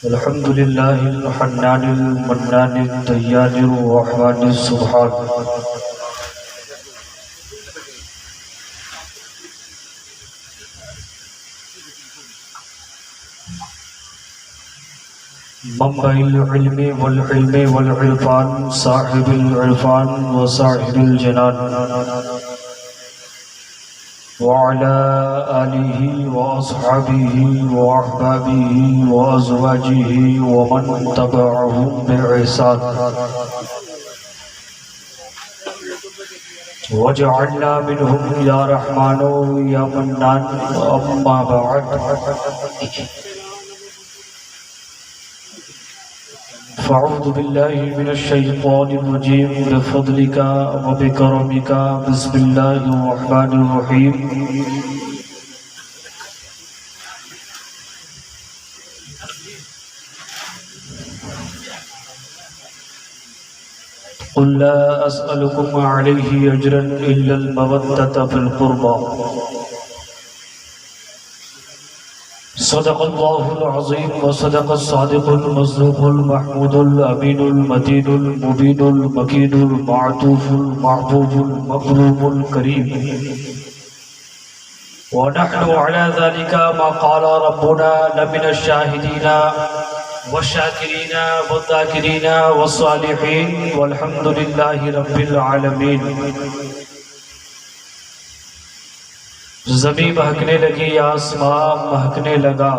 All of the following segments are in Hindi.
अल्हम्दुलिल्लाहिल हन्नानिल मन्नानिद दय्यानिर रहमानिस सुब्हान। मंबइल इल्मी वल इल्मी वल इरफान साहिबिल इरफान व साहिबिल जनान व अला आलिहि व अस्हाबिहि व अहबाबिहि व अज़वाजिहि व मन तबअहुम बिइहसान वजअलना मिनहुम या रहमानो या मन्नान। अम्मा बअद फ़अऊज़ु बिल्लाहि मिनश शैतानिर रजीम बिफ़ज़लिका व बिकरमिका बिस्मिल्लाहिर रहमानिर रहीम। क़ुल ला अस्अलुकुम अलैहि अजरन इल्लल मवद्दत फ़िल क़ुर्बा। सदक़ल्लाहुल अज़ीम व सदक़स सादिक़ुल मस्दूक़ुल महमूदुल अमीनुल मतीनुल मुबीनुल मकीनुल माअतूफ़ुल महबूबुल मक़रूबुल करीम। व नहनु अला ज़ालिका मा क़ाला रब्बुना लमिनश शाहिदीना व शाकिरीना व ज़ाकिरीना व सालिहीन वल्हम्दुलिल्लाहि रब्बिल आलमीन। ज़मीन महकने लगी, आसमां महकने लगा।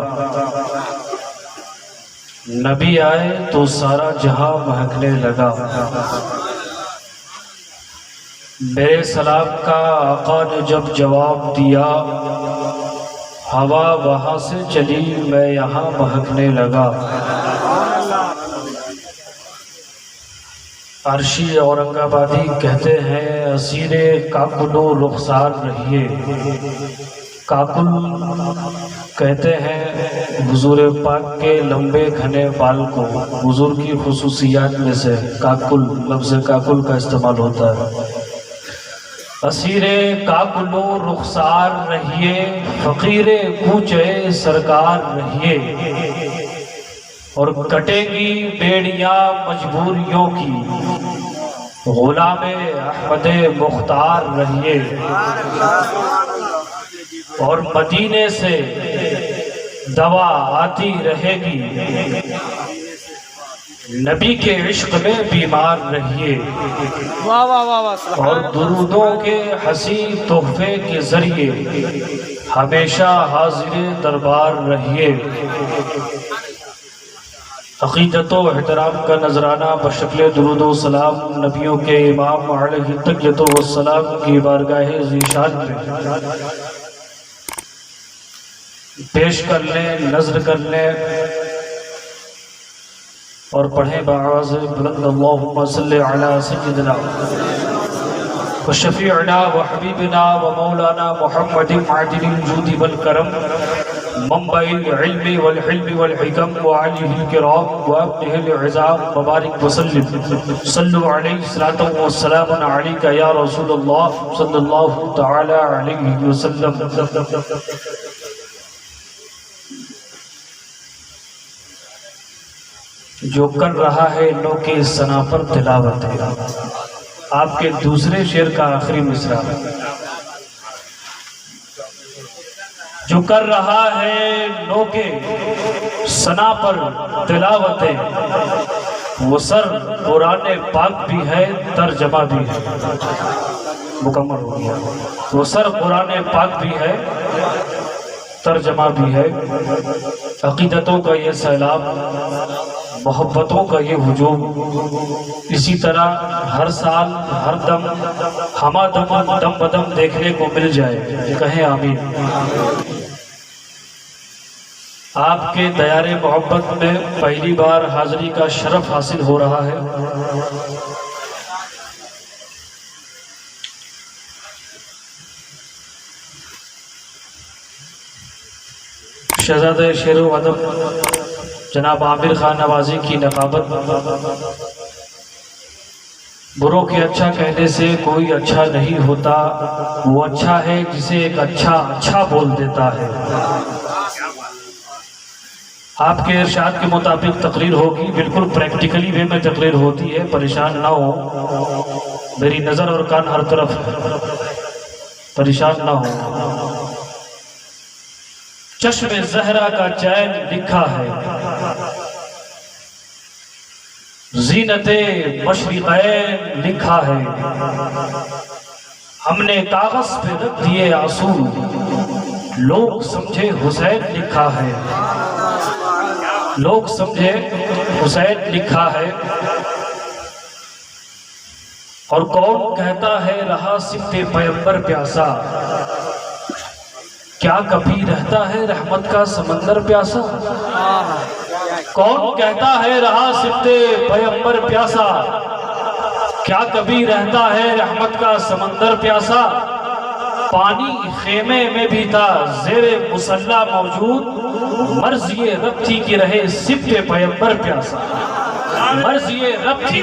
नबी आए तो सारा जहां महकने लगा। मेरे सलाम का आका ने जब जवाब दिया, हवा वहां से चली, मैं यहाँ महकने लगा। अर्शी औरंगाबादी कहते हैं, असीरे काकुलो रुखसार रहिए। काकुल कहते हैं हुजूर पाक के लंबे घने बाल को। हुजूर की खुसूसियात में से काकुल, लफ्ज़ काकुल का इस्तेमाल होता है। असीरे काकुलो रुखसार रहिए, फ़कीरे कूचे सरकार रहिए। और कटेंगी बेड़ियां मजबूरियों की, गुलामे अहमदे मुख्तार रहिए। और मदीने से दवा आती रहेगी, नबी के इश्क में बीमार रहिए। वाह वाह वाह वाह। और दुरूदों के हसी तोहफे के जरिए हमेशा हाजिर दरबार रहिए। अक़ीदत व एहतराम का नजराना बशक्ल दुरूद व सलाम नबियों के इमाम अलैहि तक़ियत व सलाम की बारगाह ज़ीशान में पेश कर लें, नज़र कर लें और पढ़ें बाआवाज़ बुलंद। अल्लाहुम्मा सल्लि अला सय्यिदिना व शफ़ीअना व हबीबिना व मौलाना मुहम्मदिन आदिलिल जूदि वल करम मंबइल इल्मी वल हिल्मी वल हिकम व आलिहिल किराम व अब्निहिल इज़ाम मुबारक वसल्लम। सल्लु अलैहि सलातो व सलाम अलैका या रसूलल्लाह सल्लल्लाहु तआला अलैहि वसल्लम। जो कर रहा है लो के सना पर तिलावत है। आपके दूसरे शेर का आखिरी मिसरा। जो कर रहा है लो के सना पर तिलावत, वो सर कुरान पाक भी है, तर्जमा भी है। मुकम्मल हो गया। वो सर कुरान पाक भी है, तर्जमा भी है। अक़ीदतों का ये सैलाब, मोहब्बतों का ये हुजूम, इसी तरह हर साल हर दम हमादम दम बदम देखने को मिल जाए। कहें आमीन। आपके दयारे मोहब्बत में पहली बार हाज़िरी का शरफ हासिल हो रहा है। शहज़ादे शेर व अदब जनाब आमिर खान नवाजी की नकाबत। बुरों के अच्छा कहने से कोई अच्छा नहीं होता, वो अच्छा है जिसे एक अच्छा अच्छा बोल देता है। आपके इरशाद के मुताबिक तकरीर होगी, बिल्कुल प्रैक्टिकली वे में तकरीर होती है, परेशान ना हो। मेरी नज़र और कान हर तरफ, परेशान ना हो। चश्मे ज़हरा का चैन लिखा है, ज़ीनते मशरिक़ैन लिखा है। हमने कागज पे रख दिए आंसू, लोग समझे हुसैन लिखा है, लोग समझे हुसैन लिखा है। और कौन कहता है रहा सिफ्ते पैगंबर प्यासा, क्या कभी रहता है रहमत का समंदर प्यासा। कौन कहता है रहा सिफ्ते पैगंबर प्यासा, क्या कभी रहता है रहमत का समंदर प्यासा। पानी खेमे में भी था ज़ेरे मुसल्ला मौजूद, मर्ज़ ये रब थी कि रहे सिफ्ते पैगंबर प्यासा। मर्ज़ ये रब थी।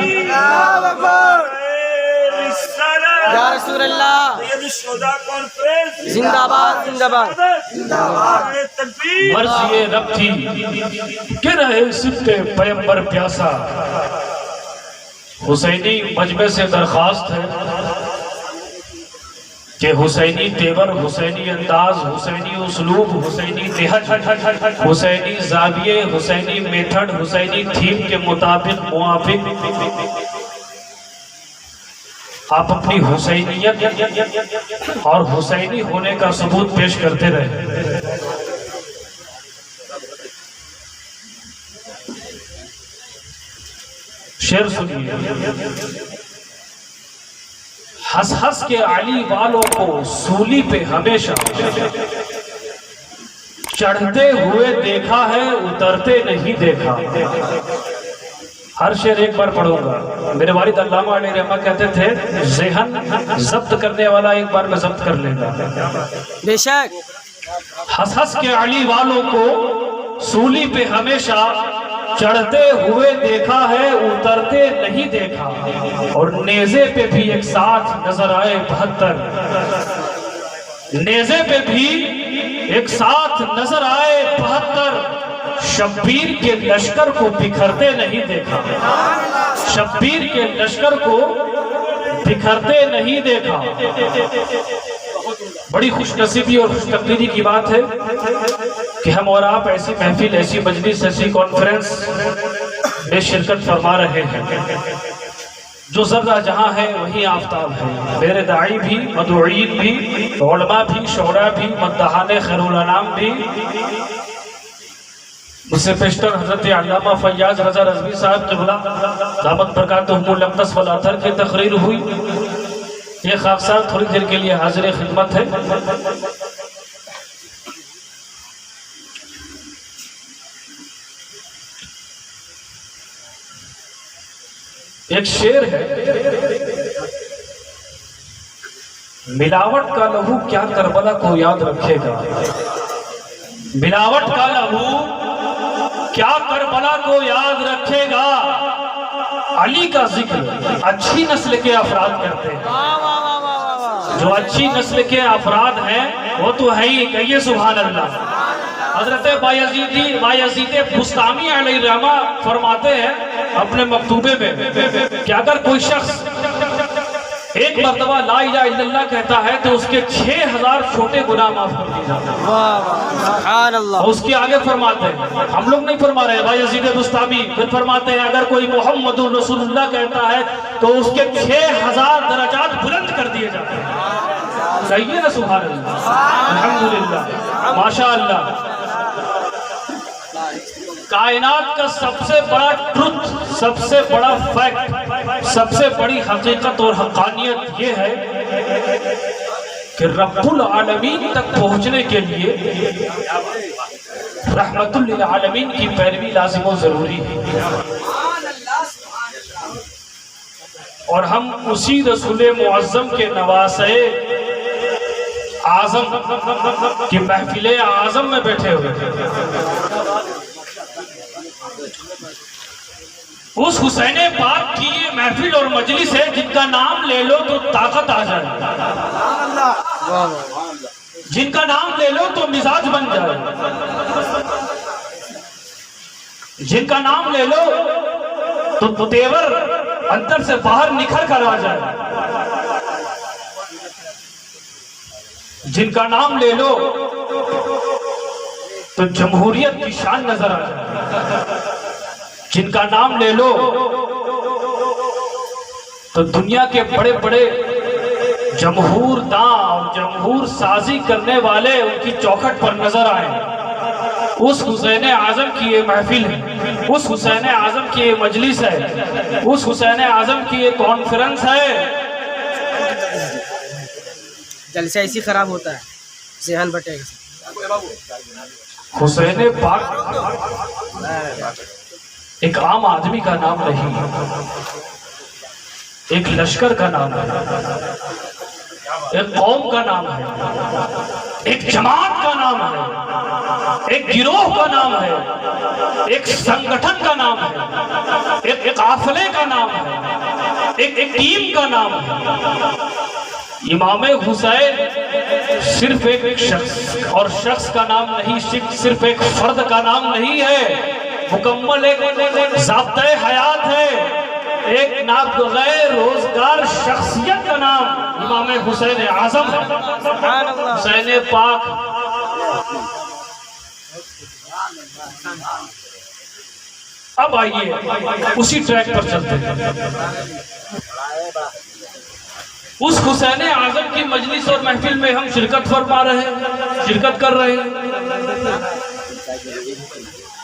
या रसूल अल्लाह जिंदाबाद जिंदाबाद। मर्ज़ ये रब थी कि रहे सिफ्ते पैगंबर प्यासा। हुसैनी मजमे से दरख्वास्त है कि हुसैनी तेवर, हुसैनी अंदाज, हुसैनी उसलूब, हुसैनी लहज, हुसैनी ज़ाविये, हुसैनी मेथड, हुसैनी थीम के मुताबिक मुआफिक आप अपनी हुसैनियत और हुसैनी होने का सबूत पेश करते रहे। शेर सुनिए। हंस हंस के अली वालों को सूली पे हमेशा चढ़ते हुए देखा है, उतरते नहीं देखा। हर शेर एक बार पढ़ूंगा। मेरे वालिद अल्लामा अलैहि रहमा कहते थे, ज़हन जब्त करने वाला एक बार में जब्त कर लेगा। बेशक। हंस हंस के अली वालों को सूली पे हमेशा चढ़ते हुए देखा है, उतरते नहीं देखा। और नेज़े पे भी एक साथ नजर आए 72, नेज़े पे भी एक साथ नजर आए 72। शब्बीर के लश्कर को बिखरते नहीं देखा, शब्बीर के लश्कर को बिखरते नहीं देखा। बड़ी खुशनसीबी और खुशतकदीरी की बात है कि हम और आप ऐसी महफिल, ऐसी मजलिस, ऐसी कॉन्फ्रेंस में शिरकत फरमा रहे हैं। जो जर्रा जहां है वहीं आफ्ताब है। मेरे दाई भी, मदऊईन भी, उलमा भी, शोरा भी, मद्दहाने खैरुल अनाम भी। मुझसे पेशतर हजरत अल्लामा फैयाज रजा रज़वी साहब क़िबला दामत बरकातुहुमुल अक़दस वल अतहर की तकरीर हुई। ये खाकसार थोड़ी देर के लिए हाजिर खिदमत है। एक शेर है, मिलावट का लहू क्या करबला को याद रखेगा। मिलावट का लहू क्या करबला को याद रखेगा। अली का जिक्र अच्छी नस्ल के अफराद करते हैं। जो अच्छी नस्ल के अफराद हैं वो तो है ही, कहिए सुभान अल्लाह। हजरत बायज़ीद बुस्तामी अलैहिर्रहमा फरमाते हैं अपने मकतूबे में कि अगर कोई शख्स एक मर्तबा ला इलाहा इल्लल्लाह कहता है तो उसके 6000 छोटे गुनाह माफ कर दिए जाते हैं। उसके आगे फरमाते हैं, हम लोग नहीं फरमा रहे, बायज़ीद बुस्तामी फिर फरमाते हैं अगर कोई मोहम्मदुर रसूलुल्लाह कहता है तो उसके 6000 दर्जात बुलंद कर दिए जाते हैं। सही है ना? सुभान अल्लाह, अल्हम्दुलिल्लाह, माशाअल्लाह। कायनात का सबसे बड़ा ट्रुथ, सबसे बड़ा फैक्ट, सबसे बड़ी हकीकत और हक़ानियत ये है कि रब्बुल आलमीन तक पहुंचने के लिए रहमतुल लिल आलमीन की पैरवी लाज़िम और ज़रूरी है। और हम उसी रसूल मुअज़्ज़म के नवासे आज़म की महफिले आज़म में बैठे हुए हैं। उस हुसैन पाक की ये महफिल और मजलिस है जिनका नाम ले लो तो ताकत आ जाए, जिनका नाम ले लो तो मिजाज बन जाए। जिनका नाम ले लो तो तेवर अंदर से बाहर निखर कर आ जाए, जिनका नाम ले लो तो जमहूरियत की शान नजर आ जाए, जिनका नाम ले लो तो दुनिया के बड़े बड़े जमहूर दां और जमहूर साजी करने वाले उनकी चौखट पर नजर आए। उस हुसैन आजम की ये महफिल है, उस हुसैन आजम की ये मजलिस है, उस हुसैन आजम की ये कॉन्फ्रेंस है। जलसा ऐसी खराब होता है, सेहन बटेगा। हुसैन पाक एक आम आदमी का नाम नहीं, एक लश्कर का नाम है, एक कौम का नाम है, एक जमात का नाम है, एक गिरोह का नाम है, एक संगठन का नाम है, एक काफिले का नाम है, एक टीम का नाम है। इमाम हुसैन सिर्फ एक शख्स और शख्स का नाम नहीं, सिर्फ एक फर्द का नाम नहीं है, मुकम्मल एक ज़ाब्ते हयात है, एक नाबगैर रोजगार शख्सियत का नाम इमाम हुसैन आजम है, हुसैन पाक। अब आइए उसी ट्रैक पर चलते हैं। उस हुसैन आजम की मजलिस और महफिल में हम शिरकत फरमा रहे हैं, शिरकत कर रहे हैं।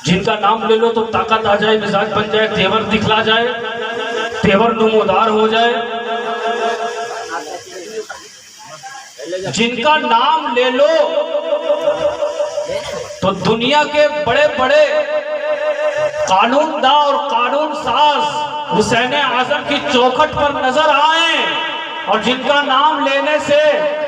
जिनका नाम ले लो तो ताकत आ जाए, मिजाज बन जाए, तेवर दिखला जाए, तेवर नुमोदार हो जाए। जिनका नाम ले लो तो दुनिया के बड़े बड़े कानूनदा और कानून साज हुसैन आजम की चौखट पर नजर आए, और जिनका नाम लेने से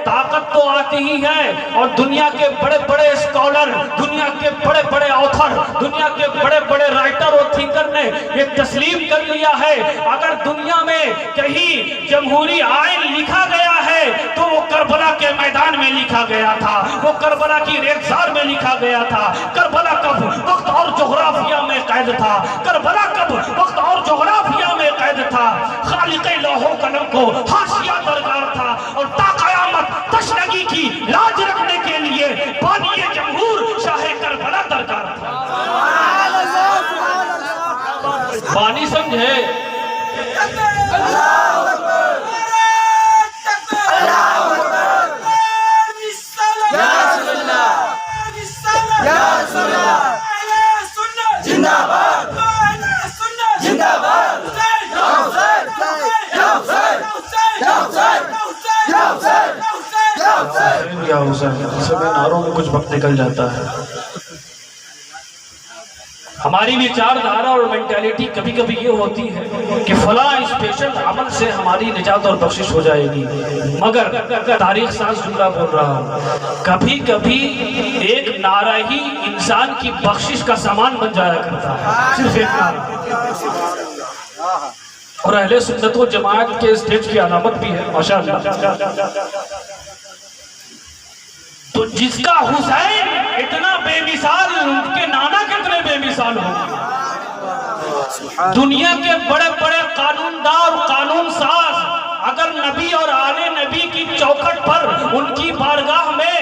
ताकत तो आती ही है, और दुनिया के बड़े बड़े स्कॉलर, दुनिया के बड़े बड़े ऑथर, दुनिया के बड़े बड़े राइटर और थिंकर ने ये तस्लीम कर लिया है, अगर दुनिया में कहीं जमहूरी आइन लिखा गया है तो वो करबला के मैदान में लिखा गया था, वो करबला की रेगिस्तान में लिखा गया था। करबला कब वक्त और जोग्राफिया में कैद था, करबला कब वक्त और जोग्राफिया में कैद था। खालिक़े लौहो कलम को हाशिया दरकार था, और ताक़यामत तशनगी की लाज रखने के लिए बानिए जमहूर शाहे करबला दरकार था। बानी समझे? नारों में कुछ वक्त निकल जाता है। हमारी विचारधारा और मेंटालिटी कभी कभी ये होती है कि फला स्पेशल अमल से हमारी निजात और बख्शिश हो जाएगी, मगर तारीख साज जुमला बोल रहा हूँ, कभी कभी एक नारा ही इंसान की बख्शिश का सामान बन जाया करता है, सिर्फ एक नारा। और अहले सुन्नत व जमात के स्टेज की अलामत भी है माशाअल्लाह। तो जिसका हुसैन इतना बेमिसाल, उनके नाना कितने बेमिसाल हो। दुनिया के बड़े बड़े कानूनदार, कानून साज अगर नबी और आले नबी की चौखट पर, उनकी बारगाह में,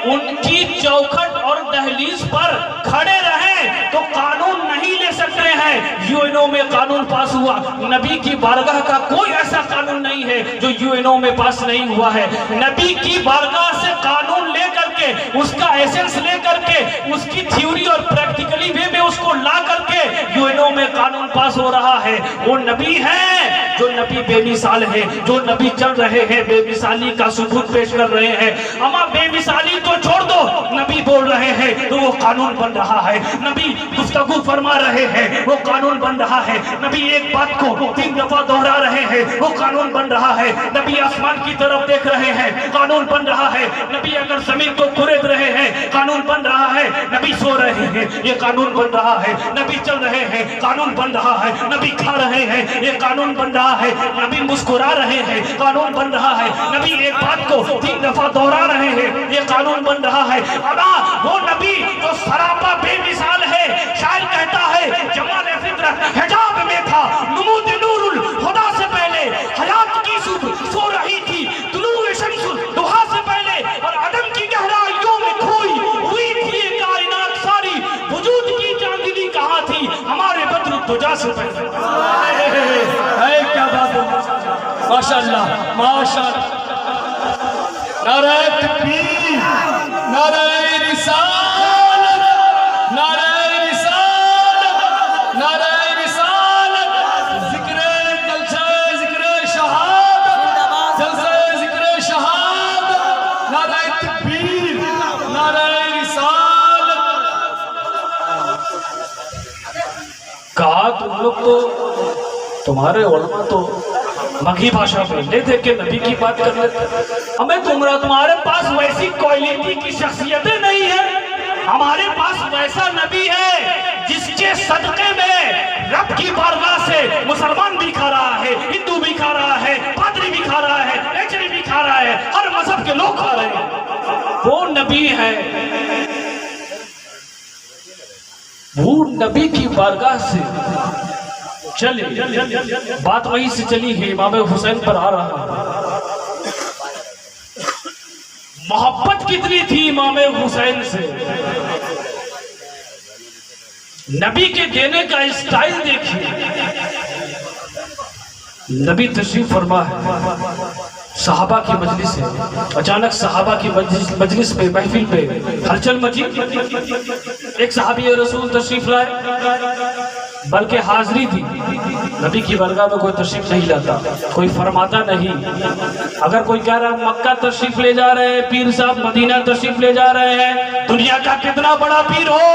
उनकी चौखट और दहलीज पर खड़े रहें तो कानून नहीं ले सकते हैं। यूएनओ में कानून पास हुआ, नबी की बारगाह का कोई ऐसा कानून नहीं है जो यूएनओ में पास नहीं हुआ है। नबी की बारगाह से कानून ले करके, उसका एसेंस ले करके, उसकी थ्योरी और प्रैक्टिकली वे में उसको ला करके यूएनओ में कानून पास हो रहा है। वो नबी है, जो नबी बेमिसाल है, जो नबी चल रहे हैं, बेमिसाली का सबूत पेश कर रहे हैं। अमा बेमिसाली तो छोड़ दो, नबी बोल रहे हैं तो वो कानून बन रहा है। नबी गुफ्तगू फरमा रहे हैं, वो कानून बन रहा है। नबी एक बात को 3 दफा दोहरा रहे हैं, वो कानून बन रहा है। नबी आसमान की तरफ देख रहे हैं, कानून बन रहा है। नबी अगर जमीन को कुरेद रहे हैं, कानून बन रहा है। नबी सो रहे हैं, ये कानून बन रहा है। नबी चल रहे हैं, कानून बन रहा है। नबी खा रहे हैं, ये कानून बन रहा है। नबी मुस्कुरा रहे हैं, कानून बन रहा है। नबी एक बात को 3 दफा दोहरा रहे हैं, ये कानून बन रहा है। अदा वो नबी जो सरापा बेमिसाल है, शायर कहता है जमाल फितरत हिजाब में था, नमूद नूरुल हुदा से पहले, हयात की सुबह सो रही थी, तुलूए शम्सुल दुहा से पहले, और अदम की गहराइयों में खोई हुई थी ये कायनात सारी, वजूद की चांदनी कहाँ थी हमारे बद्र दुजा से पहले। क्या बात है, माशाअल्लाह माशाअल्लाह। नारे तकबीर, नारे रिसालत, नारे रिसालत, नारे रिसालत, जिक्रे जलसे जिक्रे शहादत, जलसे जिक्रे शहादत, नारे तकबीर, नारे रिसालत। कहा तुम लोग तो, तुम्हारे उलमा तो मगही भाषा में ले दे के नबी की बात कर लेते, हमें तुम्हारे पास वैसी क्वालिटी की शख्सियतें नहीं है, हमारे पास वैसा नबी है जिसके सदक़े में रब की बारगाह से मुसलमान भी खा रहा है, हिंदू भी खा रहा है, पादरी भी खा रहा है, लेक्चर भी खा रहा है, हर मजहब के लोग खा रहे हैं। वो नबी है, वो नबी की बारगाह से चले, बात वहीं से चली है, इमाम हुसैन पर आ रहा है। मोहब्बत कितनी थी इमाम हुसैन से, नबी के देने का स्टाइल देखिए। नबी तशरीफ फरमा है, सहाबा की मजलिस है, अचानक सहाबा की मजलिस पे महफिल पे हलचल मची। एक सहाबी रसूल तशरीफ लाए, बल्कि हाजिरी थी, नबी की बरगाह में कोई तशरीफ नहीं लाता, कोई फरमाता नहीं। अगर कोई कह रहा है मक्का तशरीफ ले जा रहे हैं पीर साहब, मदीना तशरीफ ले जा रहे हैं, दुनिया का कितना बड़ा पीर हो,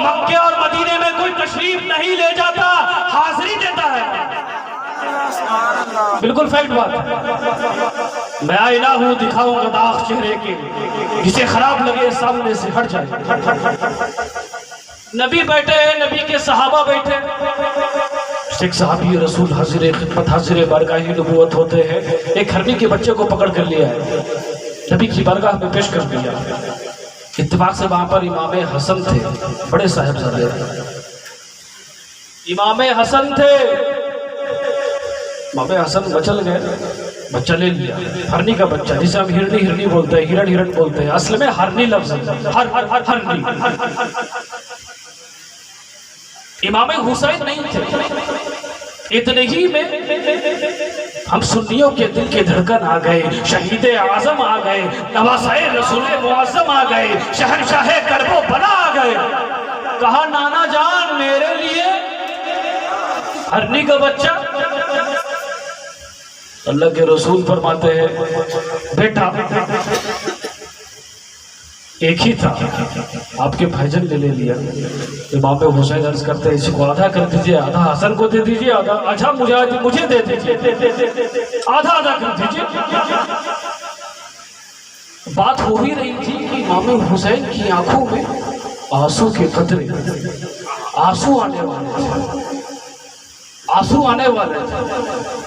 मक्के और मदीने में कोई तशरीफ नहीं ले जाता, हाजिरी देता है। बिल्कुल फैक्ट बात। मैं आईना हूं, दिखाऊंगा दाग चेहरे के, जिसे खराब लगे सामने से हट जाए। नबी बैठे हैं, नबी के सहाबा बैठे, एक सहाबी रसूल हाजिर खिदमत हाजिर बारगाह नबूवत होते हैं, एक हरनी के बच्चे को पकड़ कर लिया है, नबी की बारगाह में पेश कर दिया। इत्तेफाक से वहां पर इमाम हसन थे, बड़े साहिबजादे इमाम हसन थे। इमाम हसन मचल गए, बच्चा ले लिया, हरनी का बच्चा, जिसे हम हिरनी हिरनी बोलते हैं, हिरण हिरण बोलते हैं, असल में हरनी लफ्ज है, हरनी। इमाम हुसैन नहीं थे, इतने ही में हम सुन्नियों के दिल के धड़कन आ गए, शहीद आजम आ गए, नवासाए रसूल मुअज़्ज़म आ गए, शहंशाह करबो बला आ गए। कहा नाना जान मेरे लिए हरनी का बच्चा। अल्लाह के रसूल फरमाते हैं बेटा एक ही था, आपके भाईजान ने ले लिया। इमाम हुसैन अर्ज करते हैं इसको आधा कर दीजिए, आधा हसन को दे दीजिए, आधा अच्छा मुझे दे दीजिए, आधा आधा कर दीजिए। बात हो ही रही थी कि इमाम हुसैन की आंखों में आंसू के कतरे, आंसू आने वाले थे, आंसू आने वाले थे।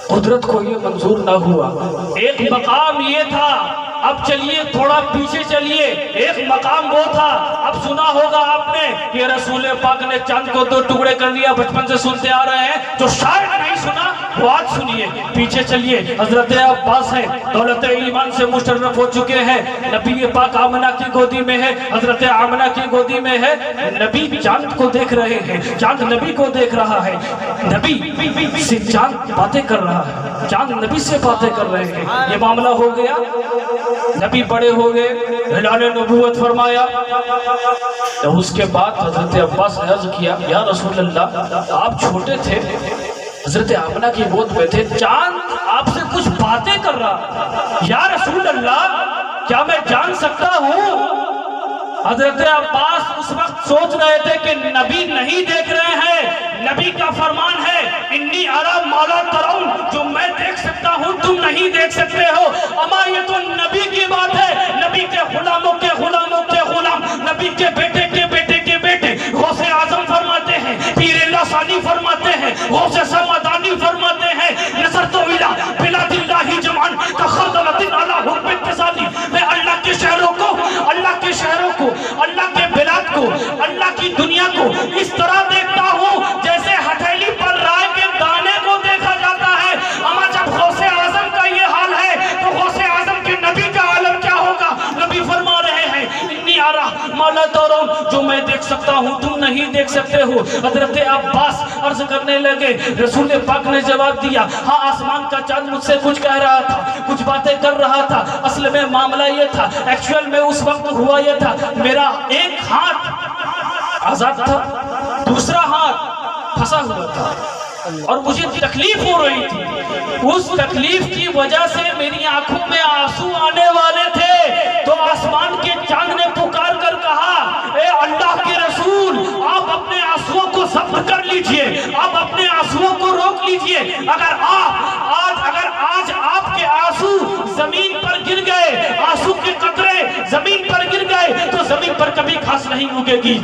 कुदरत को ये मंजूर ना हुआ। एक मकाम ये था, अब चलिए थोड़ा पीछे चलिए, एक मकाम वो था, अब सुना होगा आपने कि रसूल पाक ने चांद को 2 टुकड़े कर लिया, बचपन से सुनते आ रहे हैं, जो शायद नहीं सुना वो आज सुनिए। पीछे चलिए, हजरत अब्बास है, दौलत ईमान से मुशर्रफ हो चुके हैं, नबी पाक आमना की गोदी में है, हजरत आमना की गोदी में है, नबी चांद को देख रहे हैं, चांद नबी को देख रहा है, नबी से चांद बातें कर रहा है, चांद नबी से बातें कर रहे हैं। ये मामला हो गया, नबी बड़े हो गए, ऐलान नबूवत फरमाया। तो उसके बाद हजरत अब्बास ने अर्ज किया या रसूल अल्लाह आप छोटे थे, हजरत आमना की गोद में थे, चांद आपसे कुछ बातें कर रहा, या रसूल अल्लाह क्या मैं जान सकता हूँ? हजरत अब्बास उस वक्त सोच रहे थे कि नबी नहीं देख रहे हैं, नबी का फरमान है इन्नी अरा मौला तराउन, जो मैं देख सकता हूँ तुम नहीं देख सकते हो। अमा ये तो नबी की बात है, नबी के गुलामों के गुलामों के गुलाम, नबी के बेटे के बेटे के बेटे गौसे आजम फरमाते हैं, पीर लासानी फरमाते हैं, गौसे समदानी फरमाते हैं, नसर तो इला बिलादिल्लाही जमान का खरदलतिन अला हुब इत्तिसाली। मैं अल्लाह के शहरों को, अल्लाह के शहरों को, अल्लाह के बिलाद को, अल्लाह की दुनिया को इस तरह देख सकता हूँ, तुम नहीं देख सकते हो। हजरत अब्बास अर्ज करने लगे, रसूल पाक ने जवाब दिया, हाँ आसमान का चांद मुझसे कुछ कह रहा था, कुछ बातें कर रहा था। असल में मामला ये था, एक्चुअल में उस वक्त हुआ ये था, मेरा एक हाथ आजाद था, दूसरा हाथ फंसा हुआ था और मुझे तकलीफ हो रही थी। उस तकलीफ की वजह से मेरी आंखों में आंसू आने वाले थे। तो आसमान के चांद ने पुकार कर कहा, ए अल्लाह के रसूल, आप अपने आंसुओं को जब्त कर लीजिए, आप अपने आंसुओं को रोक लीजिए। अगर आज आपके आंसू जमीन पर गिर गए, आंसू के कतरे जमीन पर गिर गए, तो जमीन पर कभी घास नहीं उगेगी,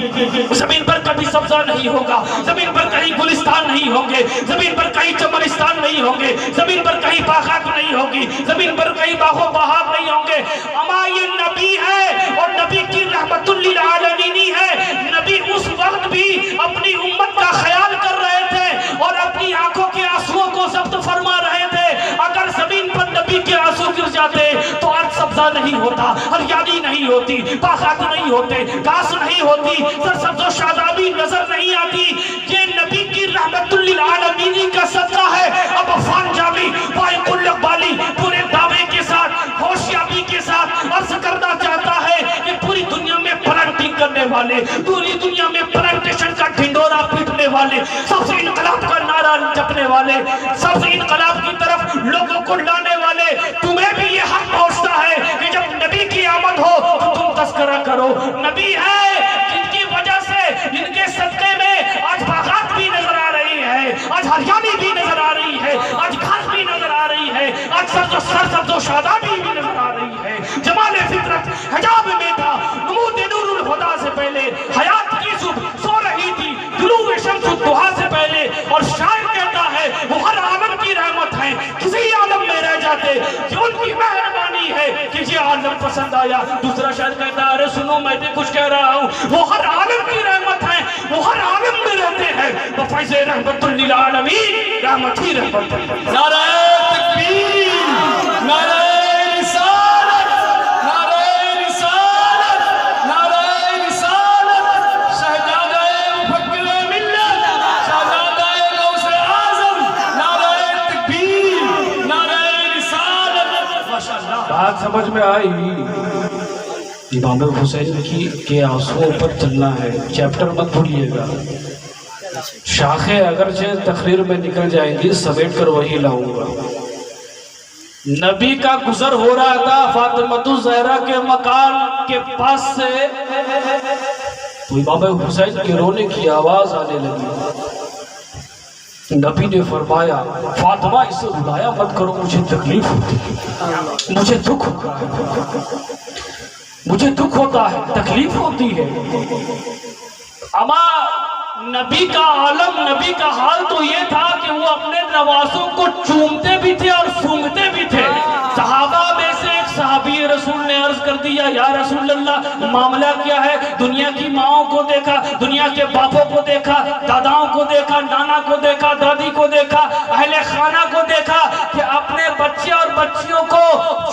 जमीन पर कभी सब्जा नहीं होगा, जमीन पर कहीं गुलिस्तान नहीं होंगे, जमीन पर कहीं चमनिस्तान नहीं होंगे, जमीन पर कहीं बागात नहीं होगी, जमीन पर कहीं बागो बहार नहीं होंगे। अमा ये नबी है और नबी की रहमतुल लिल आलमीन है। नबी उस वक्त भी अपनी उम्मत का ख्याल कर रहे थे और अपनी आंखों के आंसुओं को जब्त फरमा रहे थे। अगर जमीन पर नबी के आंसू गिर जाते तो आज सब्जा नहीं होता, हरियाली नहीं होती, बागात नहीं होते, घास नहीं होती, सरसब्ज़ो शादाबी नजर नहीं आती। ये नबी की रहमतुल लिल आलमीन का सदका है। अब अफान जामी वाली पूरे दावे के साथ, होशियारी के साथ अर्ज करना चाहता है कि पूरी दुनिया में प्लांटिंग करने वाले, पूरी दुनिया में प्लांटेशन का ढिंडोरा पीटने वाले, सबसे इनकलाब का नारा जपने वाले, सबसे इनकलाब की तरफ लोगों को लाने वाले, तुम्हें भी ये हक पहुंचता है कि जब नबी की आमद हो तो तुम तस्करा करो। नबी है जिनकी वजह से, जिनके सदके में आज बागात भी नजर आ रही है, आज हरियाली भी नजर आ रही है, आज घास भी नजर आ रही है, आज सरसब्ज़ो शादाबी भी नजर आ रही है। जमाले फितरत हिजाब में था, नमूद नूरुल हुदा से पहले, हयात की सुबह सो रही थी दुलूए शम्सुद दुहा से पहले। और शायर कहता है वो हर आलम की रहमत है, किसी आलम में रह जाते, जो उनकी मेहरबानी है कि ये आलम पसंद आया। दूसरा शायर कहता है, अरे सुनो मैं भी कुछ कह रहा हूँ, वो हर आलम की रहमत है, वो हर आलम में रहते हैं, बफैज़े रहमतुल लिल आलमीन, रहमत ही रहमत है। नारे तकबीर, नारे रिसालत, नारे रिसालत, नारे रिसालत, शहजादे मुफक्किर मिल्लत, शहजादे गौसे आज़म, नारे तकबीर, नारे रिसालत। माशाअल्लाह, बात समझ में आई। इमाम हुसैन की के आंसुओं पर चलना है, चैप्टर मत भूलिएगा। शाखें अगरचे तकरीर में निकल जाएंगी, समेट कर वही लाऊंगा। नबी का गुजर हो रहा था फातिमा ज़हरा के मकान के पास से, तो इमाम हुसैन के रोने की आवाज आने लगी। नबी ने फरमाया, फातिमा इसे रुलाया मत करो, मुझे तकलीफ होती है, मुझे दुख होता है, मुझे दुख होता है, तकलीफ होती है। अमा नबी का आलम, नबी का हाल तो ये था कि वो अपने नवासों को चूमते भी थे और सूंघते भी थे। सहाबा में से एक सहाबी रसूल ने अर्ज कर दिया, या रसूल अल्लाह मामला क्या है? दुनिया की माओं को देखा, दुनिया के बापों को देखा, दादाओं को देखा, नाना को देखा, दादी को देखा, अहले खाना को देखा कि अपने बच्चे और बच्चियों को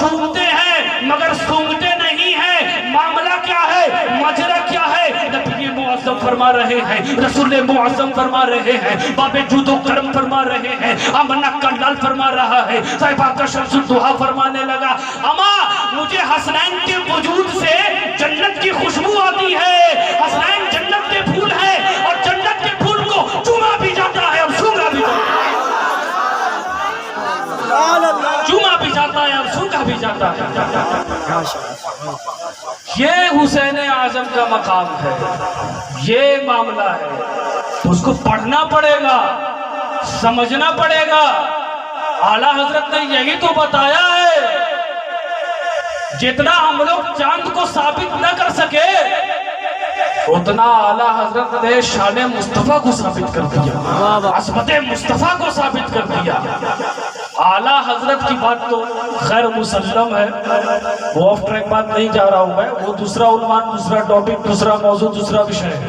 चूमते हैं मगर सूंघते नहीं है। मामला क्या है, मजरा क्या है? नबी मुअज़्ज़म फरमा रहे हैं, रसूल मुअज़्ज़म फरमा रहे हैं, बाबे जूदो करम फरमा रहे हैं, अमना का लाल फरमा रहा है, साहिबा का शम्सुद दुहा फरमाने लगा, अमा मुझे हसनैन के वजूद से जन्नत की खुशबू आती है। हसनैन जन्नत के फूल है और जन्नत के फूल को चूमा भी जाता है और सूंघा भी जाता है, चूमा भी जाता है और सूंघा भी जाता है। ये हुसैन आजम का मकाम है, ये मामला है, उसको पढ़ना पड़ेगा, समझना पड़ेगा। आला हजरत ने यही तो बताया है, जितना हम लोग चांद को साबित न कर सके उतना आला हजरत ने शान मुस्तफा को साबित कर दिया, अज़मत मुस्तफा को साबित कर दिया। आला हजरत की बात तो खैर मुसल्लम है, वो ऑफ ट्रैक बात नहीं जा रहा हूं मैं, वो दूसरा उन्वान, दूसरा टॉपिक, दूसरा मौजूद, दूसरा विषय है।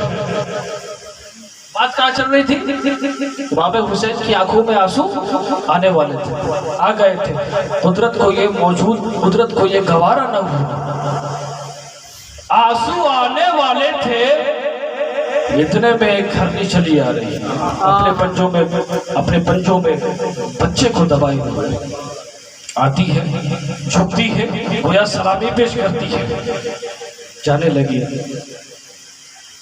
बात कहाँ चल रही थी? बाबे हुसैन की आंखों में आंसू आने वाले थे, आ गए थे। कुदरत को ये मौजूद, कुदरत को ये गवारा न हुआ, आंसू आने वाले थे। इतने में एक हरनी चली आ रही है, अपने पंजों में बच्चे को दबाई हुई आती है, झुकती है, गोया सलामी पेश करती है, जाने लगी।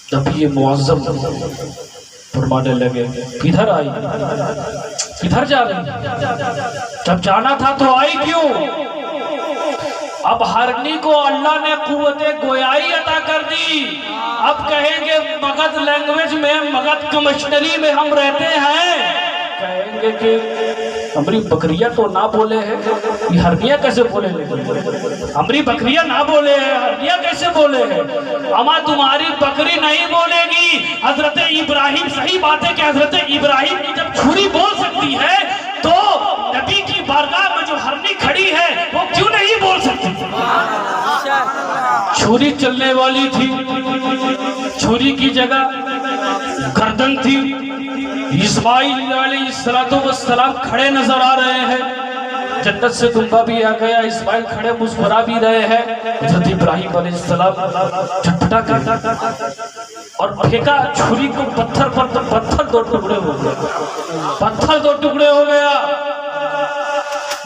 तब ये मुअज्जम फरमाने लगे, किधर आई, किधर जा रही? जब जाना था तो आई क्यों? अब हरनी को अल्लाह ने कुव्वते गोयाई अता कर दी। अब कहेंगे मगध लैंग्वेज में, मगध कमिश्नरी में हम रहते हैं, कहेंगे कि हमारी बकरियां तो ना बोले हैं, ये हरनिया कैसे बोले? हमारी बकरियां ना बोले हैं, हरनिया कैसे बोले हैं? अमा तुम्हारी बकरी नहीं बोलेगी। हजरत इब्राहिम, सही बात है कि हजरत इब्राहिम की जब छुरी बोल सकती है तो नबी की बारगाह में जो हरनी खड़ी है वो क्यों नहीं बोल सकती? छुरी चलने वाली थी, छुरी की जगह गर्दन थी। इस्माइल अलैहिस्सलाम खड़े नजर आ रहे हैं, जन्नत से दुम्बा भी आ गया, इस्माइल खड़े मुस्कुरा भी रहे हैं। हज़रत इब्राहिम अलैहिस्सलाम झटपटा कर और फेंका छुरी को पत्थर पर, तो पत्थर दो टुकड़े हो गए, पत्थर दो टुकड़े हो गया।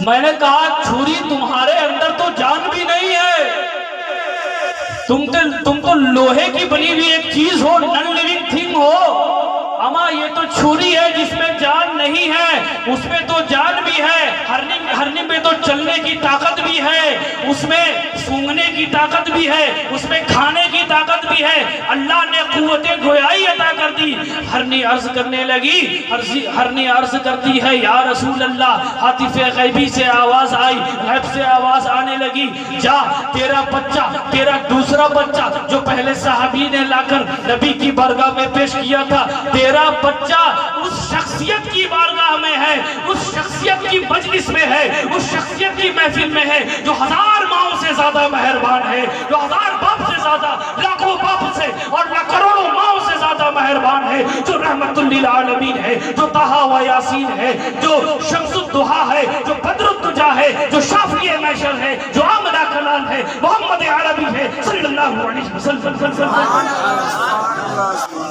मैंने कहा छुरी तुम्हारे अंदर तो जान भी नहीं है, तुम तो लोहे की बनी हुई एक चीज हो, नॉन लिविंग थिंग हो। अमा ये तो छुरी है जिसमें जान नहीं है, उसमें तो जान भी है। हरनी में तो चलने की ताकत भी है, उसमें सूंघने की ताकत भी है, उसमें खाने की ताकत भी है। अल्लाह ने कुव्वते गोयाई अता कर दी। हरनी अर्ज करने लगी, हरनी अर्ज करती है, या रसूल अल्लाह, हातिफे गैबी से आवाज आई, गैब से आवाज आने लगी, जा तेरा बच्चा, तेरा दूसरा बच्चा जो पहले साहबी ने लाकर नबी की बारगाह में पेश किया था, तेरा बच्चा उस शख्सियत की बारगाह में है, उस शख्सियत की मजलिस में है, उस शख्सियत की महफिल में है जो 1000 माओं से ज्यादा मेहरबान है, जो 1000 बाप से ज्यादा, लाखों बाप से और करोड़ों माओं से ज्यादा मेहरबान है, जो रहमतुल लिल आलमीन है, जो ताहा व यासीन है, जो शम्सुद्दुहा है, जो बद्रुद्दुजा है, जो शाफिए महशर है, जो आमदा कलाम है, मोहम्मद अरबी है सल्लल्लाहु अलैहि वसल्लम।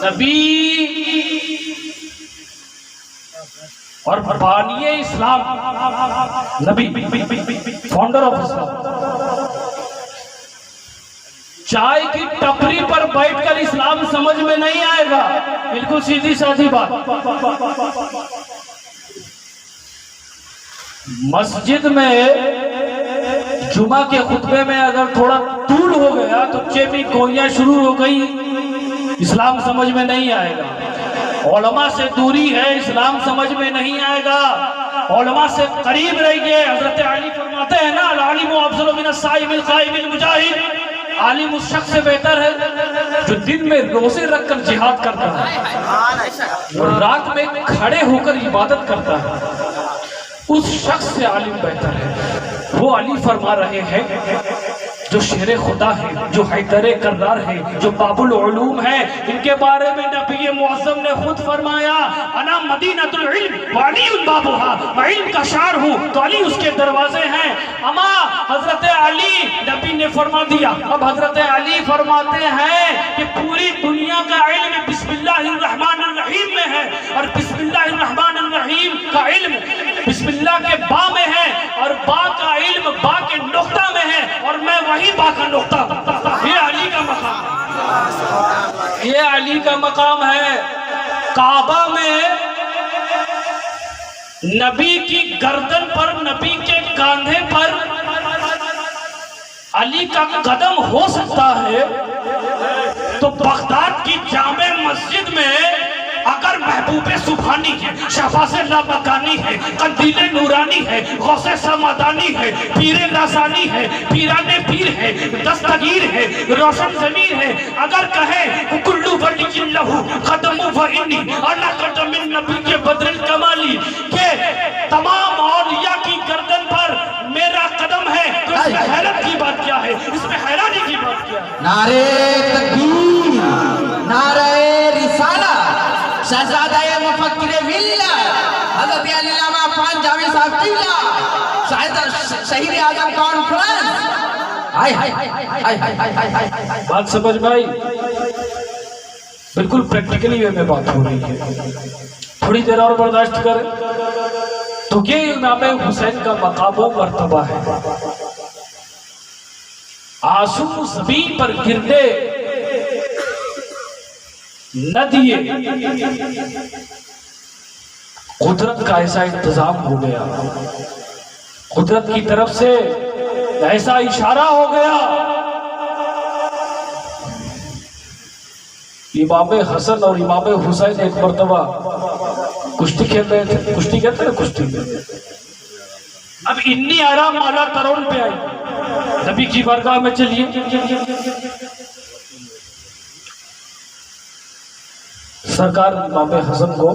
नबी और बानिए इस्लाम, नबी, फाउंडर ऑफ इस्लाम। चाय की टपरी पर बैठकर इस्लाम समझ में नहीं आएगा, बिल्कुल सीधी साधी बात। मस्जिद में जुमा के खुतबे में अगर थोड़ा तूल हो गया तो चेपी गोइयां शुरू हो गई, इस्लाम समझ में नहीं आएगा। उलमा से दूरी है, इस्लाम समझ में नहीं आएगा। उलमा से करीब रहिए। हजरत अली फरमाते हैं ना, अल-आलिमु अफज़लु मिनस साइमिल क़ाइमिल मुजाहिद। आलिम उस शख्स से बेहतर है जो दिन में रोजे रखकर जिहाद करता है और रात में खड़े होकर इबादत करता है, उस शख्स से आलिम बेहतर है। वो अली फरमा रहे हैं जो शेर खुदा है, जो हैदर कर्रार है, जो बाबुल उलूम है। इनके बारे में नबी मुअज़्ज़म ने खुद फरमाया, अना मदीनतुल इल्म व अलीउन बाबुहा, मैं इल्म का शहर हूँ तो अली उसके दरवाजे हैं। अमा हजरत अली, नबी ने फरमा दिया। अब हजरत अली फरमाते हैं कि पूरी दुनिया का इल्म बिस्मिल्लाहिर्रहमानिर्रहीम में है, और बिस्मिल्लाहिर्रहमानिर्रहीम का इल्म बिस्मिल्लाह के बा में है, और बा का इल्म बा के नुक्ता में है, और मैं वही बा का नुक्ता। ये अली का मकाम है, ये अली का मकाम है। काबा में नबी की गर्दन पर, नबी के कांधे पर अली का कदम हो सकता है, तो बगदाद की जामे मस्जिद में अगर महबूबे सुभानी है, शफासे लामकानी है, कंदीले नूरानी है, गौसे समादानी है, पीरे लासानी है, पीराने पीर है, दस्तगीर है, रोशन जमीर है, अगर कहे कुल्लू वलियल्लाहु कदमु व इन्नी अला कदमिन नबी के बदरिल कमाली, के तमाम औलिया की गर्दन पर मेरा कदम है, तो इसमें हैरत की बात क्या है, इसमें हैरानी की बात क्या है? नारे तकबीर, नारे रिसाला, शहजादा मुफक्किर मिल्ला हज़रत अल्लामा खान जावेद साहब किबला, शायद शहीद आजम कॉन्फ्रेंस। हाय हाय हाय हाय हाय हाय हाय। बात समझ भाई, बिल्कुल प्रैक्टिकली वे में बात हो रही है, थोड़ी देर और बर्दाश्त करें। तो ये इमाम हुसैन का मकाम व मर्तबा है। आंसू जमीन पर गिरने न दिए, कुदरत का ऐसा इंतजाम हो गया, कुदरत की तरफ से ऐसा इशारा हो गया। इमाम हसन और इमाम हुसैन एक मर्तबा कुश्ती खेल रहे थे, कुश्ती कहते हैं कुश्ती। अब इन्नी आराम आला तरोन पे आई, नबी की बारगाह में चलिए। सरकार इमाम हसन को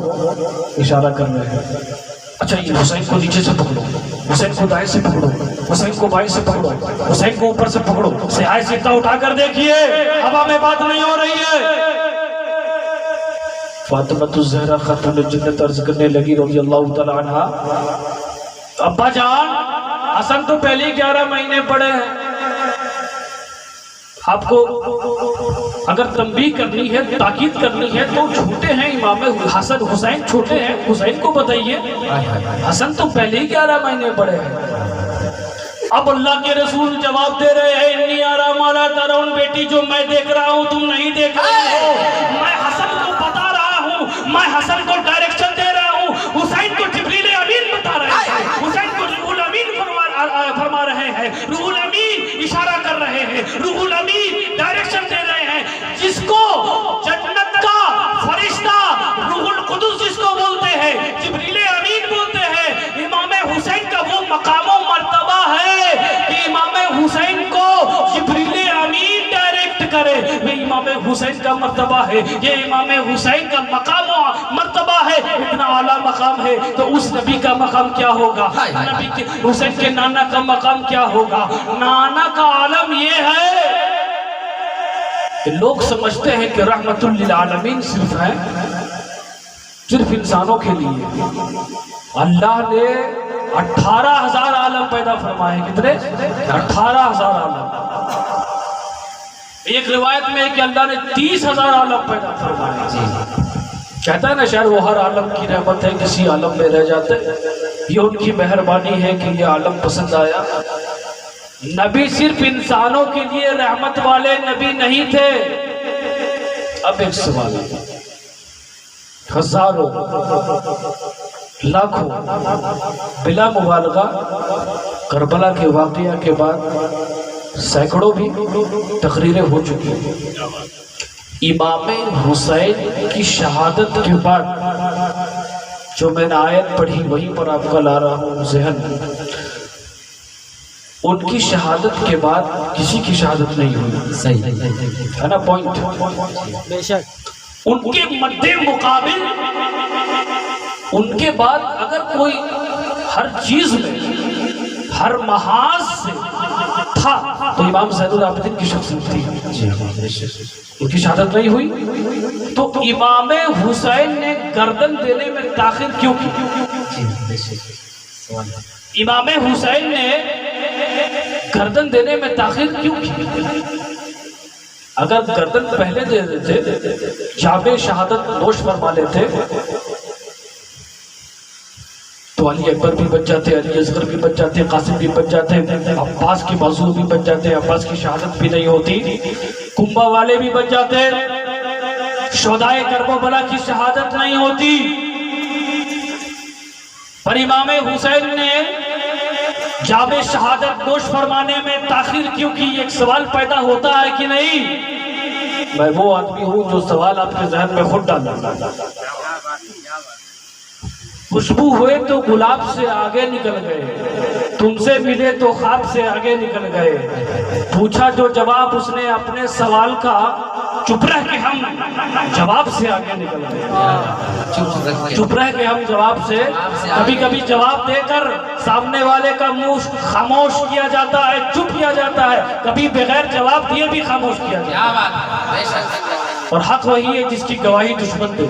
इशारा कर रहे हैं, अच्छा ये हुसैन को नीचे से पकड़ो, हुसैन को दाएं से पकड़ो, हुसैन को बाएं से पकड़ो, हुसैन को ऊपर से पकड़ो, सिहाय सीधा उठाकर देखिए हवा में बात नहीं हो रही है। फातिमा ज़हरा खातून जन्नत अर्ज करने लगी रज़ी अल्लाह तआला अन्हा, अब्बा जान हसन तो पहले 11 महीने पड़े हैं, आपको अगर तंबीह करनी है, ताकीद करनी है तो छोटे हैं इमाम हसन, हुसैन छोटे हैं, हुसैन को बताइए, हसन तो पहले ही 11 महीने पड़े हैं। अब अल्लाह के रसूल जवाब दे रहे हैं, इन्नी आराम वाला तरोन बेटी जो मैं देख रहा हूँ तुम नहीं देख रहे हो, मैं हसन को बता रहा हूँ, मैं हसन को डायरेक्शन दे रहा हूँ, हुसैन को जिब्रील अमीन बता रहे हैं, हुसैन को रूहुल अमीन फरमा रहे हैं, रूहुल अमीन इशारा कर रहे हैं, रूहुल अमीन डायरेक्शन दे रहे हैं। जिसको जन्नत का फरिश्ता रूहुल कुदुस जिसको बोलते हैं, जिब्रील अमीन बोलते हैं, इमाम हुसैन का वो मकाम व मर्तबा है कि इमाम हुसैन को जिब्रील अमीन डायरेक्ट करे, वे इमाम हुसैन का मर्तबा है, ये इमाम हुसैन का मकाम व मर्तबा है, इतना आला मकाम है। तो उस नबी का मकाम क्या होगा, नबी के हुसैन के नाना का मकाम क्या होगा। नाना का आलम ये है, लोग समझते हैं कि रहमतुल लिल आलमीन सिर्फ है, सिर्फ इंसानों के लिए। अल्लाह ने 18,000 आलम पैदा फरमाए, कितने? 18,000 आलम। एक रिवायत में है कि अल्लाह ने 30,000 आलम पैदा फरमाए। कहता है ना शायर, वो हर आलम की रहमत है, किसी आलम में रह जाते, ये उनकी मेहरबानी है कि ये आलम पसंद आया। नबी सिर्फ इंसानों के लिए रहमत वाले नबी नहीं थे। अब एक सवाल है, हजारों लाखों बिला मुबालगा करबला के वाक़या के बाद सैकड़ों भी तकरीरें हो चुकी हैं। इमाम हुसैन की शहादत के बाद जो मैंने आयत पढ़ी वहीं पर आपका ला रहा हूँ ज़हन, उनकी शहादत के बाद किसी की शहादत नहीं हुई। सही है ना पॉइंट? बेशक उनके मद्दे मुकाबिल उनके बाद अगर कोई हर चीज में हर महाज से था तो इमाम ज़ैनुल आबिदीन की शख्सियत थी, उनकी शहादत नहीं हुई। तो इमाम हुसैन ने गर्दन देने में ताखिर क्यों की? इमाम हुसैन ने गर्दन देने में ताखिर क्यों की? अगर गर्दन पहले दे देते, जामे शहादत नोश फरमा लेते तो अली अकबर भी बच जाते, अली असगर भी बच जाते, कासिम भी बच जाते, अब्बास के बाजू भी बच जाते, अब्बास की शहादत भी नहीं होती, कुंभा वाले भी बच जाते, शोदाए करबला की शहादत नहीं होती। पर इमाम हुसैन ने जाबे शहादत नोश फरमाने में ताखिर क्यों की? एक सवाल पैदा होता है कि नहीं? मैं वो आदमी हूं जो सवाल आपके जहन में खुद डालता। खुशबू हुए तो गुलाब से आगे निकल गए, तुमसे मिले तो ख्वाब से आगे निकल गए, पूछा जो जवाब उसने अपने सवाल का, चुप रह के हम जवाब से आगे निकल गए। चुप रह के हम जवाब से, कभी कभी जवाब देकर सामने वाले का मुंह खामोश किया जाता है, चुप किया जाता है, कभी बगैर जवाब दिए भी खामोश किया जाता है। और हक वही है जिसकी गवाही दुश्मन दे।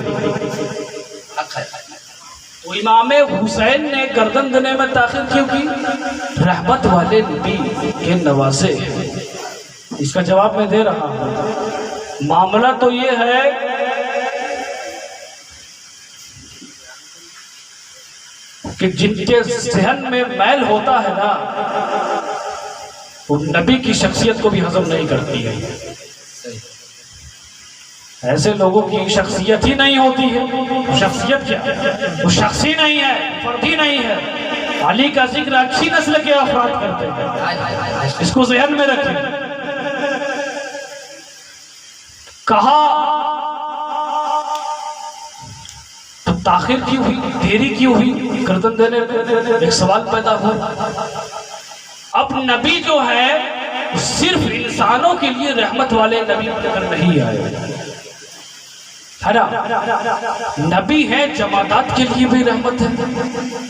तो इमाम हुसैन ने गर्दन देने में ताखिर क्यों की? रहमत वाले नबी के नवासे। इसका जवाब मैं दे रहा हूँ। मामला तो ये है कि जिनके जहन में मैल होता है ना, वो नबी की शख्सियत को भी हजम नहीं करती है। ऐसे लोगों की शख्सियत ही नहीं होती है। शख्सियत क्या, वो शख्स ही नहीं है, फर्द ही नहीं है। अली का जिक्र अच्छी नस्ल के अफराद करते हैं, इसको जहन में रखें। कहा तो ताखिर क्यों हुई, देरी क्यों हुई गर्दन देने में? एक सवाल पैदा हुआ। अब नबी जो है सिर्फ इंसानों के लिए रहमत वाले नबी अगर नहीं आए, है ना, नबी है जमादात के लिए भी रहमत है,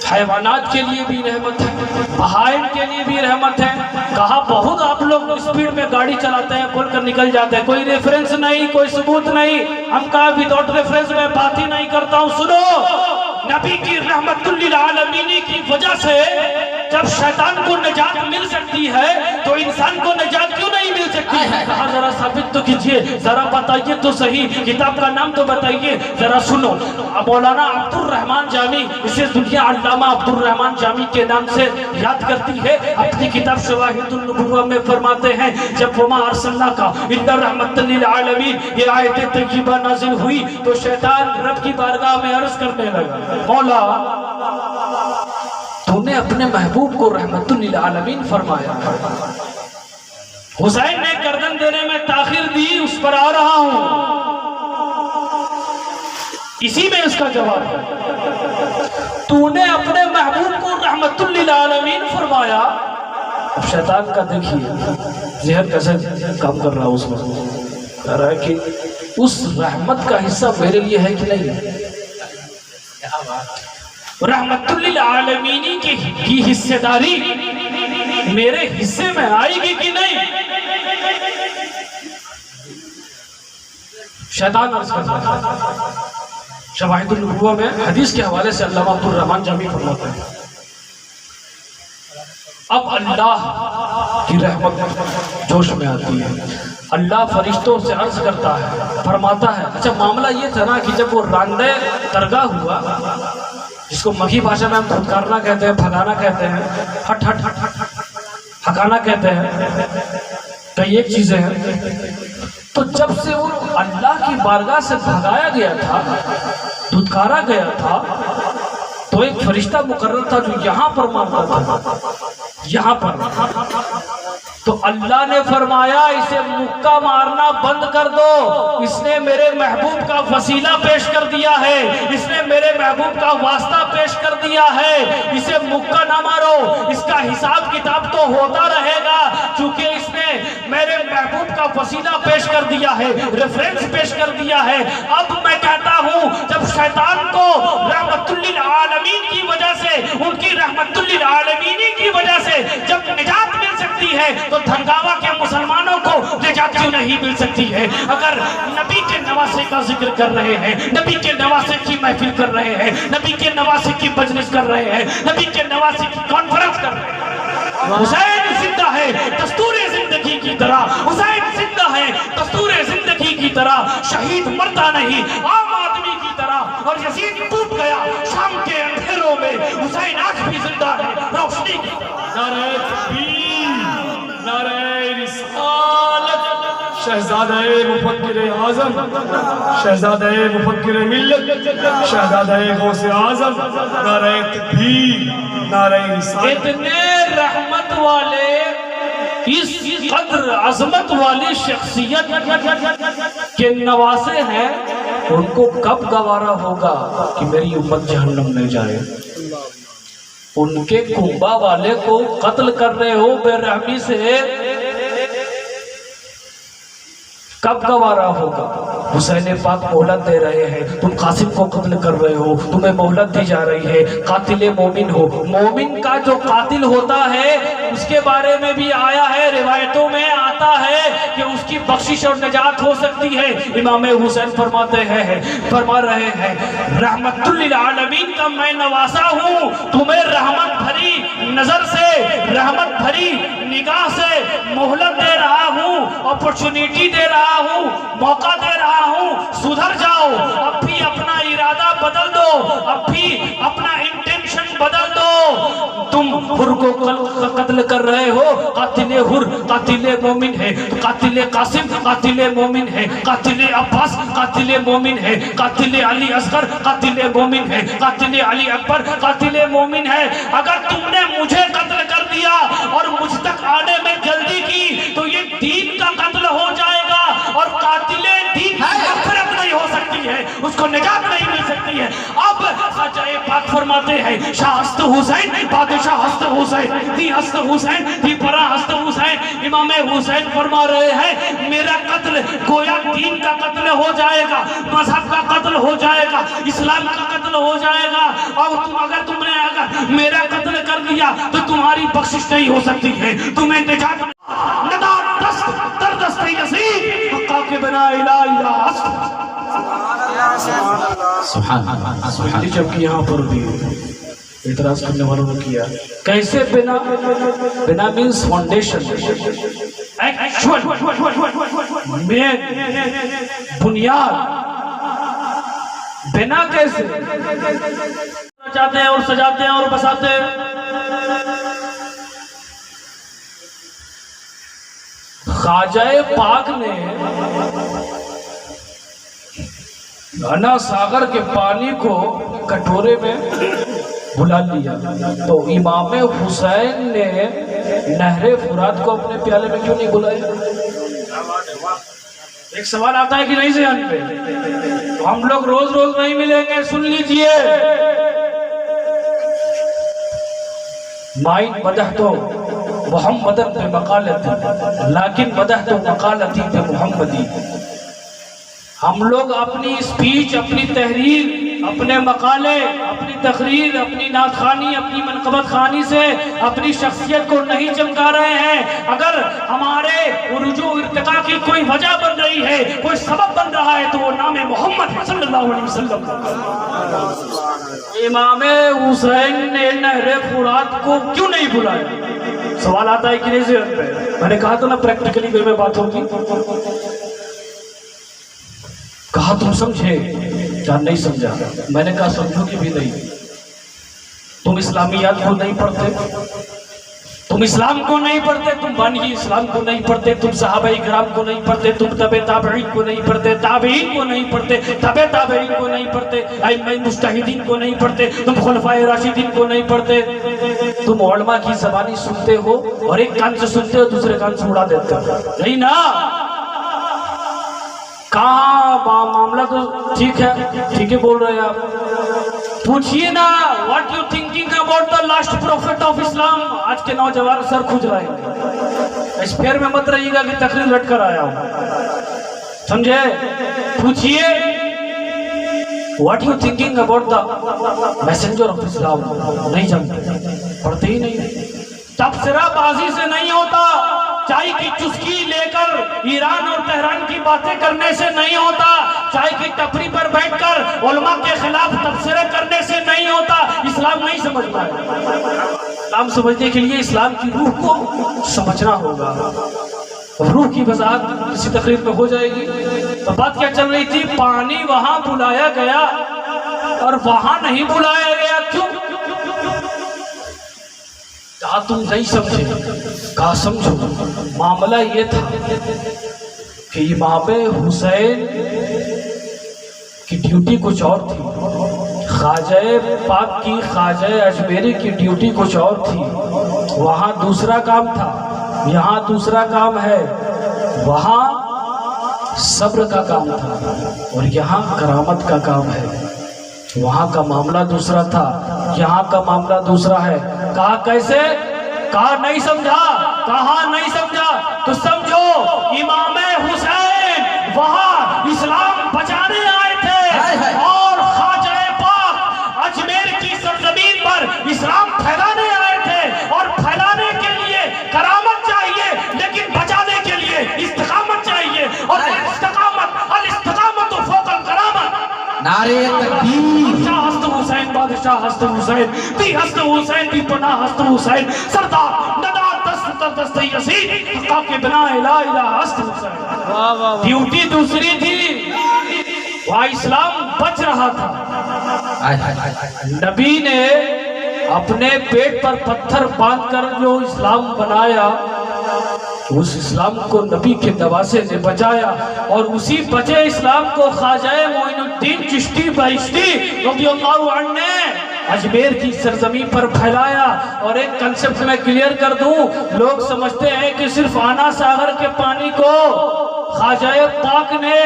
हैवानात के लिए भी रहमत है, बहाइम के लिए भी रहमत है। कहा बहुत आप लोग स्पीड में गाड़ी चलाते हैं, बोल कर निकल जाते हैं, कोई रेफरेंस नहीं, कोई सबूत नहीं। हम कहा विदाउट रेफरेंस में बात ही नहीं करता हूं। सुनो, नबी की रहमतुल लिल आलमीन की वजह से जब शैतान को निजात मिल सकती है तो इंसान को निजात क्यों नहीं मिल सकती? कहा जरा साबित तो कीजिए, जरा बताइए तो सही, किताब का नाम तो बताइए, जरा सुनो। मौलाना अब्दुल रहमान जामी, इसे दुनिया अल्लामा अब्दुल रहमान जामी के नाम से याद करती है, अपनी किताब शवाहिदुन नबुव्वा में फरमाते हैं, जब वमा अरसलना का इन्ना रहमतुल लिल आलमीन ये आयत तय्यबा नाजिल हुई तो शैतान रब की बारगाह में अर्ज करने लगा, मौला तूने अपने महबूब को रहमतुल लिल आलमीन फरमाया। हुसैन ने गर्दन देने में ताखिर दी, उस पर आ रहा हूं। इसी में उसका जवाब है, तूने अपने महबूब को रहमतुल लिल आलमीन फरमाया। अब शैतान का देखिए जहन कैसे काम कर रहा है, उसमें कह रहा है कि उस रहमत का हिस्सा मेरे लिए है कि नहीं? रहमतुल लिल आलमीन की हिस्सेदारी मेरे हिस्से में आएगी कि नहीं? शैतान अर्ज करता है। शवाहिदुन नबुव्वा में हदीस के हवाले से अल्लामा अब्दुल रहमान जामी फरमाते हैं, अब अल्लाह की रहमत जोश में आती है। अल्लाह फरिश्तों से अर्ज करता है, फरमाता है, अच्छा मामला ये था ना कि जब वो रांदे तरगा हुआ, जिसको मघी भाषा में हम धुतकारना कहते हैं, भगाना कहते हैं, हट हट हट हट हट हकाना कहते हैं, कई एक चीजें हैं। तो जब से वो अल्लाह की बारगाह से भगाया गया था, धुतकारा गया था, तो एक फरिश्ता मुकर्रर था जो यहाँ पर मारता था, यहाँ पर। तो अल्लाह ने फरमाया इसे मुक्का मारना बंद कर दो, इसने मेरे महबूब का वसीला पेश कर दिया है, इसने मेरे महबूब का वास्ता पेश कर दिया है, इसे मुक्का ना मारो, इसका हिसाब किताब तो होता रहेगा, क्योंकि इसने मेरे महबूब का वसीला पेश कर दिया है, रेफरेंस पेश कर दिया है। अब मैं कहता हूं, जब शैतान को रहमतुल लिल आलमीन की वजह से, उनकी रहमतुल लिल आलमीन की वजह से जब निजात मिल सकती है, तो धनगावा के मुसलमानों को निजात क्यों नहीं मिल सकती है? अगर नबी के नवासे का जिक्र कर रहे हैं, नबी के नवासे की महफिल कर रहे हैं, नबी के नवासे की मजलिस कर रहे हैं, नबी के नवासे की कॉन्फ्रेंस कर रहे हैं, हुसैन जिंदा है दस्तूरे जिंदगी की तरह, हुसैन जिंदा है दस्तूरे जिंदगी की तरह, शहीद मरता नहीं आम आदमी की तरह, और यजीद टूट गया शाम के अंधेरों में, हुसैन आज भी जिंदा है रोशनी की तरह। शहजादे मुफक्किर आज़म, शहजादे मुफक्किर मिल्लत, शहजादे गौसे आज़म, नारे तकबीर, नारे रिसालत। इतने रहमत वाले, इस कद्र अजमत वाली शख्सियत के नवासे हैं, उनको कब गवारा होगा कि मेरी उम्मत जहन्नम में जाए? उनके कुंबा वाले को कत्ल कर रहे हो बेरहमी से, कब गवारा होगा? हुसैन पाक मोहलत दे रहे हैं, तुम कासिम को कत्ल कर रहे हो, तुम्हें मोहलत दी जा रही है, कातिल मोमिन हो। मोमिन का जो कातिल होता है उसके बारे में भी आया है, रिवायतों में आता है कि उसकी बख्शिश और निजात हो सकती है। इमाम हुसैन फरमा रहे हैं, रहमतुल लिल आलमीन का मैं नवासा हूँ, तुम्हें रहमत भरी नजर से, रहमत भरी निगाह से मोहलत दे रहा हूँ, अपॉर्चुनिटी दे रहा हूँ, मौका दे रहा हूँ, सुधर जाओ। अब भी अपना इरादा इरादा बदल दो, अब भी अपना इंटेंशन बदल दो। तुम हुर को कत्ल कर रहे हो, कातिले हुर कातिले मोमिन है, कातिले कासिम कातिले मोमिन है, कातिले अब्बास कातिले मोमिन है, कातिले अली असगर कातिले मोमिन है, कातिले अली अकबर कातिले मोमिन है। अगर तुमने मुझे कत्ल कर दिया और मुझ तक आने में जल्दी की तो ये दीन का कत्ल हो जाएगा, और कातिले दीन मग़फ़िरत नहीं हो सकती है, उसको निजात नहीं मिल सकती है। अब ख़ाजा पाक फरमाते हैं, शाह हस्त हुसैन बादशाह हस्त हुसैन दी हस्त हुसैन दी परा हस्त हुसैन, इमाम हुसैन फरमा रहे हैं मेरा कत्ल गोया दीन का कत्ल हो जाएगा, मजहब का कत्ल हो जाएगा, इस्लाम का कत्ल हो जाएगा। और तुमने अगर मेरा कत्ल कर दिया तो तुम्हारी बख्शिश नहीं हो सकती है, तुम्हें निजात के बिना जबकि यहाँ पर भी इतराज करने वालों ने किया, कैसे बिना? बिना मीन्स फाउंडेशन, मेन, बुनियाद। बिना कैसे? रचाते हैं और सजाते हैं और बसाते हैं। ख्वाजा पाक ने घना सागर के पानी को कटोरे में बुला लिया, तो इमाम हुसैन ने नहरे फुरात को अपने प्याले में क्यों नहीं बुलाया? एक सवाल आता है कि नहीं ज़हन पे? तो हम लोग रोज रोज नहीं मिलेंगे, सुन लीजिए। माइन मदह तो मोहम्मदन पे मकालती, लाकिन मदह तो मकालती पे मोहम्मदी। हम लोग अपनी स्पीच, अपनी तहरीर, अपने मकाले, अपनी तकरीर, अपनी नातखानी, अपनी मनकबत खानी से अपनी शख्सियत को नहीं चमका रहे हैं। अगर हमारे उरूजो इर्तिका की कोई वजह बन रही है, कोई सबब बन रहा है, तो वो नाम मोहम्मद सल्लल्लाहु अलैहि वसल्लम। इमाम हुसैन ने नहरे फुरात को क्यों नहीं बुलाया? सवाल आता है कि नहीं ज़हन पे? मैंने कहा तो ना प्रैक्टिकली वे में बात होगी। कहा तुम समझे क्या? नहीं समझा। मैंने कहा समझोगे भी नहीं। तुम इस्लामियात को नहीं पढ़ते, तुम इस्लाम को नहीं पढ़ते, तुम बानी इस्लाम को नहीं पढ़ते, तुम सहाबा इकराम को नहीं पढ़ते, तुम तबे ताबईन को नहीं पढ़ते, ताबईन को नहीं पढ़ते, तबे ताबईन को नहीं पढ़ते, अइम्मा मुज्तहिदीन को नहीं पढ़ते, तुम खुलफाए राशिदीन को नहीं पढ़ते। तुम उलमा की ज़बानी सुनते हो और एक कान से सुनते हो, दूसरे कान से उड़ा देते हो, नहीं ना? कहाँ मामला तो ठीक है बोल रहे हैं आप। पूछिए ना, what you thinking about the last profit of Islam? आज के नौजवान सर खुज रहे हैं। इस फेर में मत रहिएगा कि तकरीर लट कर आया हूं, समझे? पूछिए what you thinking about the messenger of Islam. नहीं जानते, पढ़ते ही नहीं। तबसराबाजी से नहीं होता, चाय की चुस्की लेकर ईरान और तेहरान की बातें करने से नहीं होता, चाय की टपरी पर बैठकर उलमा के खिलाफ तबसरे करने से नहीं होता। इस्लाम नहीं समझ पाए। इस्लाम समझने के लिए इस्लाम की रूह को समझना होगा। रूह की वजाहत किसी तकरीर में हो जाएगी। तो बात क्या चल रही थी? पानी वहां बुलाया गया और वहां नहीं बुलाया गया, क्यों? कहा तुम नहीं समझे। कहा समझो। मामला ये था कि इमाम हुसैन की ड्यूटी कुछ और थी, ख्वाजा पाक की, ख्वाजा अजमेरी की ड्यूटी कुछ और थी। वहाँ दूसरा काम था, यहाँ दूसरा काम है। वहाँ सब्र का काम था और यहाँ करामत का काम है। वहाँ का मामला दूसरा था, यहाँ का मामला दूसरा है। कहा कैसे? कहा नहीं समझा। कहा नहीं समझा तो समझो, इमाम हुसैन वहाँ इस्लाम बचाने आए थे और ख्वाजा पाक अजमेर की सरजमीन पर इस्लाम फैलाने आए थे। और फैलाने के लिए करामत चाहिए, लेकिन बचाने के लिए इस्तिकामत चाहिए। और अल इस्तिकामत फौकल करामत। नारे तकबीर। शाह हस्त हुसैन बादशाह हस्त हुसैन दी हस्त हुसैन दी पनाह हस्त हुसैन सरदार नदा दस्त दस्त यसीन हक़ के बिना इला इला हस्त हुसैन। ड्यूटी दूसरी थी, वहाँ इस्लाम बच रहा था। नबी ने अपने पेट पर पत्थर बांधकर जो इस्लाम बनाया, उस इस्लाम को नबी के नवासे ने बचाया, और उसी बचे इस्लाम को ख्वाजा मोइनुद्दीन चिश्ती बहिश्ती रज़ियल्लाहु अन्हु ने अजमेर की सरजमी पर फैलाया। और एक कंसेप्ट मैं क्लियर कर दूं, लोग समझते हैं कि सिर्फ आना सागर के पानी को ख्वाजा पाक ने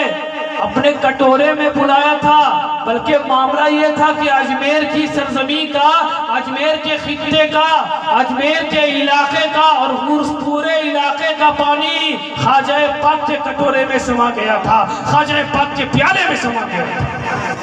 अपने कटोरे में बुलाया था, बल्कि मामला ये था कि अजमेर की सरजमी का, अजमेर के खित्ते का, अजमेर के इलाके का और उस पूरे इलाके का पानी ख्वाजा पाक के कटोरे में समा गया था, ख्वाजा पाक के प्याले में समा गया था।